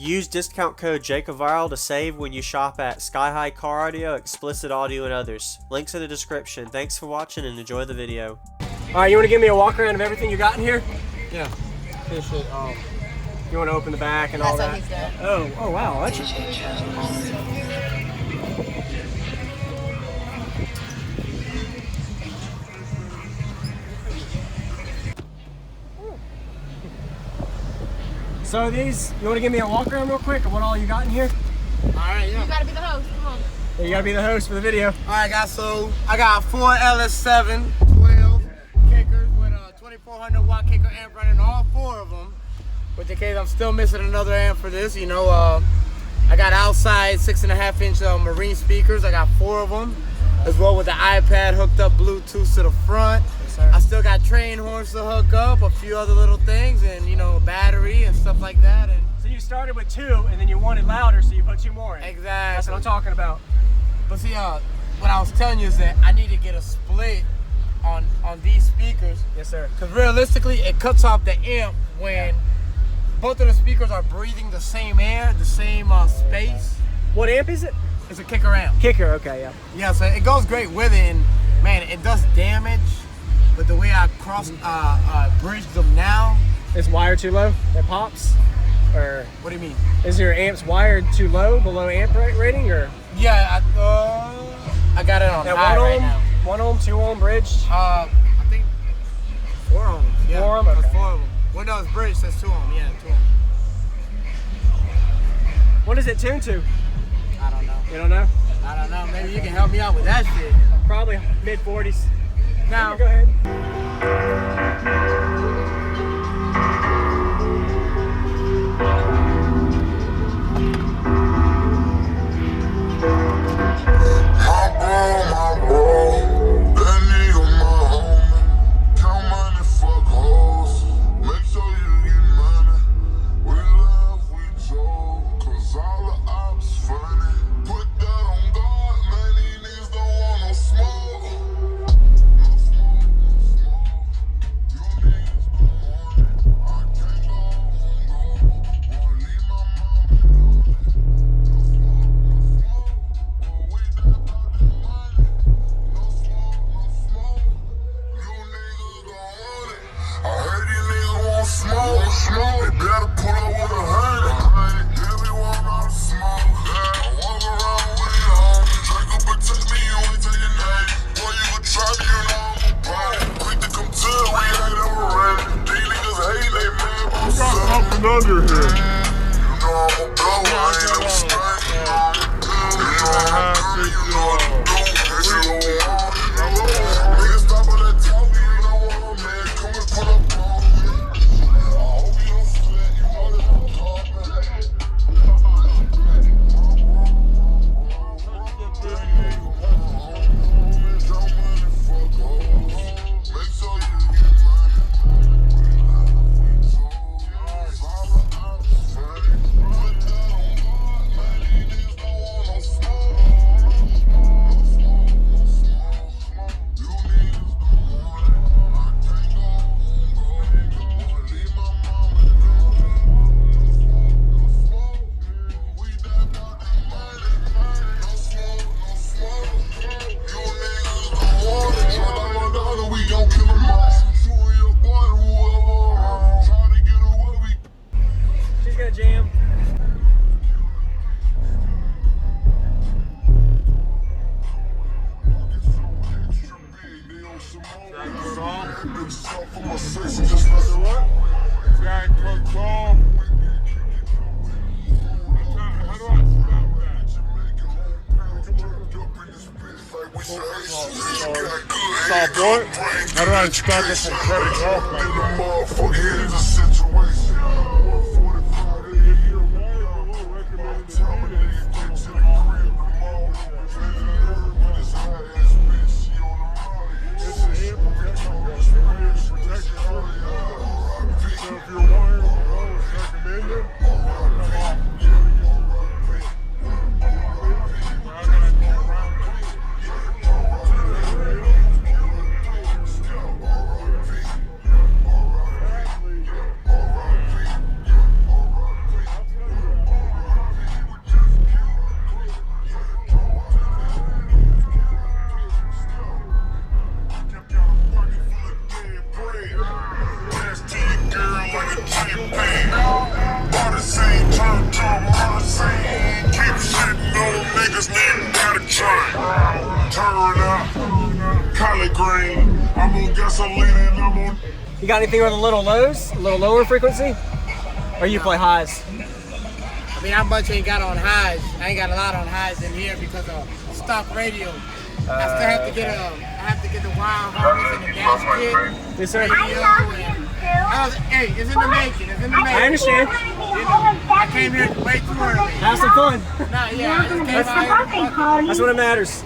Use discount code JACOVIRAL to save when you shop at Sky High Car Audio, Explicit Audio, and others. Links in the description. Thanks for watching and enjoy the video. Alright, you want to give me a walk around of everything you got in here? Yeah. This shit, you want to open the back and all that? Oh wow. That's So these, you want to give me a walk around real quick of what all you got in here? Alright, yeah. You gotta be the host, come on. Yeah, you gotta be the host for the video. Alright guys, so I got 4 LS7 12 kickers with a 2400 watt kicker amp running all 4 of them. With the case I'm still missing another amp for this, you know. I got outside 6.5 inch marine speakers. I got 4 of them, as well with the iPad hooked up Bluetooth to the front. I still got train horns to hook up, a few other little things, and you know, battery and stuff like that. And so you started with 2, and then you wanted louder, so you put 2 more in. Exactly. That's what I'm talking about. But see, what I was telling you is that I need to get a split on these speakers. Yes, sir. Because realistically, it cuts off the amp when both of the speakers are breathing the same air, the same space. What amp is it? It's a kicker amp. Kicker, okay, yeah. Yeah, so it goes great with it, and man, it does damage. But the way I bridge them now. Is wire too low? It pops? Or What do you mean? is your amps wired too low, below amp rating, or? Yeah, I got it on high right now. 1 ohm, 2 ohm bridge? I think 4 ohms. Yeah, 4 ohm? Okay. That's 4 of them. Windows bridge says 2 ohm. Yeah, 2 ohm. What is it tuned to? I don't know. You don't know? I don't know. Maybe you can help me out with that shit. Probably mid-40s. Now, Go ahead. Under here. You know I'm a blower, I ain't no stunt. You know I'm good, you know what to do. If you don't want it, niggas stop on that talk, you know what, man. Come and pull up on me. I hope you don't sweat, you know that I'm talking. Make sure you get money. She's gonna jam. Stop what? How do I stop this from cutting off like collard green. I'm on gasoline and I'm on. You got anything with a little lows? A little lower frequency? Or you play highs? I mean, how much ain't got on highs? I ain't got a lot on highs in here because of stock radio. I still have to get the wild harness and the gas kit. Yes, sir. Radio and, hey, it's in the making. It's in the making. I understand. You know, I came here way too early. Have some fun. Nah, yeah, I just came out here. That's what it matters.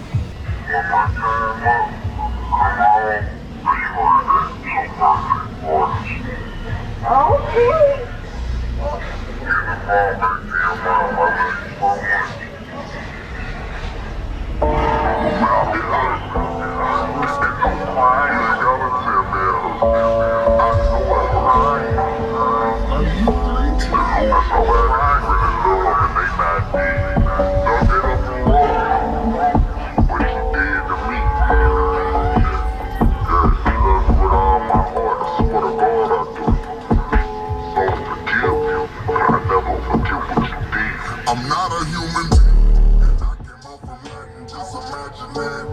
I'm not a human being, and I came up from nothing, just imagine that.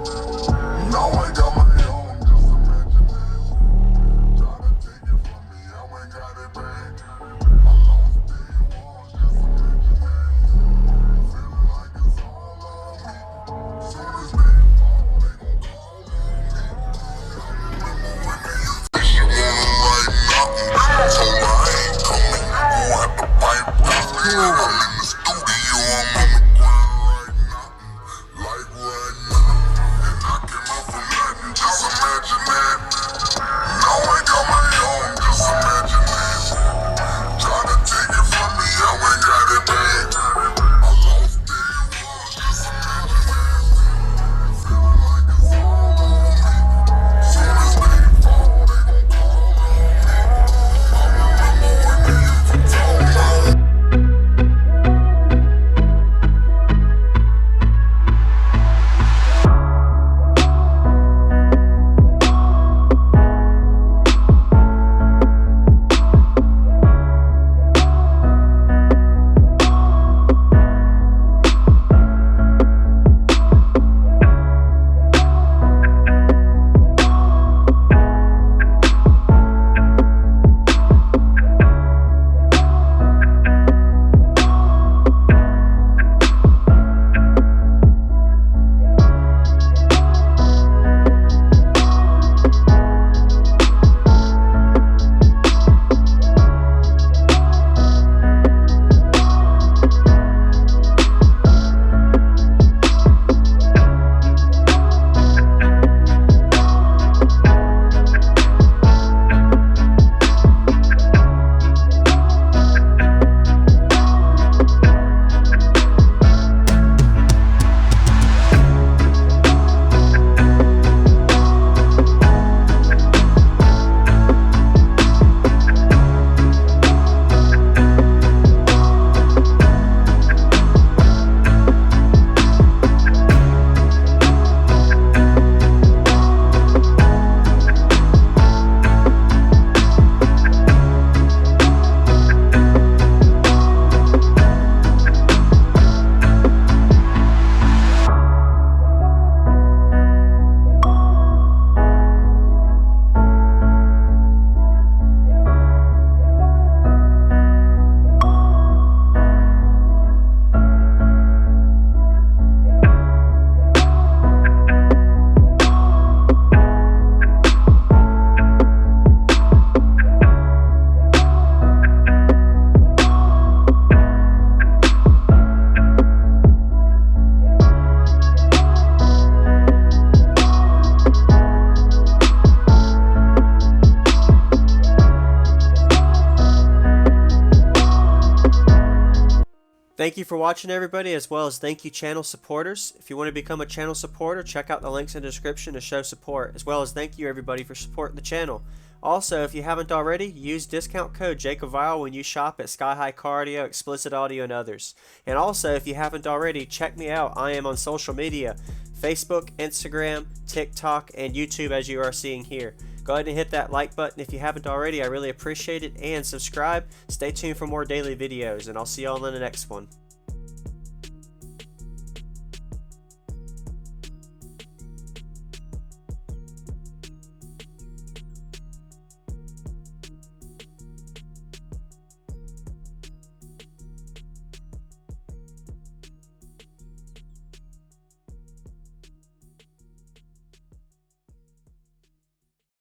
Now I got my own, just imagine that. Try to take it from me, I ain't got it back. I lost day one, just imagine that. Feeling like it's all on me. Soon as they fall, they gon' call on me. Remember when they used to she wanna write nothing, told her I ain't coming, gon' have to pipe down. I'm in the studio, I'm on the ground right now, like right now. And I came up from nothing, just imagine that. Now I got my own, just imagine that. Try to take it from me, I ain't got it back. I lost day one, just imagine that. Feeling like it's all on me. Soon as they fall, they gon' call on me. I remember when they used to talk about. Thank you for watching, everybody, as well as thank you channel supporters. If you want to become a channel supporter, check out the links in the description to show support, as well as thank you everybody for supporting the channel. Also, if you haven't already, use discount code JACOBVIRAL when you shop at Sky High Car Audio, Explicit Audio, and others. And also, if you haven't already, check me out. I am on social media, Facebook, Instagram, TikTok, and YouTube, as you are seeing here. Go ahead and hit that like button if you haven't already. I really appreciate it. And subscribe. Stay tuned for more daily videos, and I'll see y'all in the next one.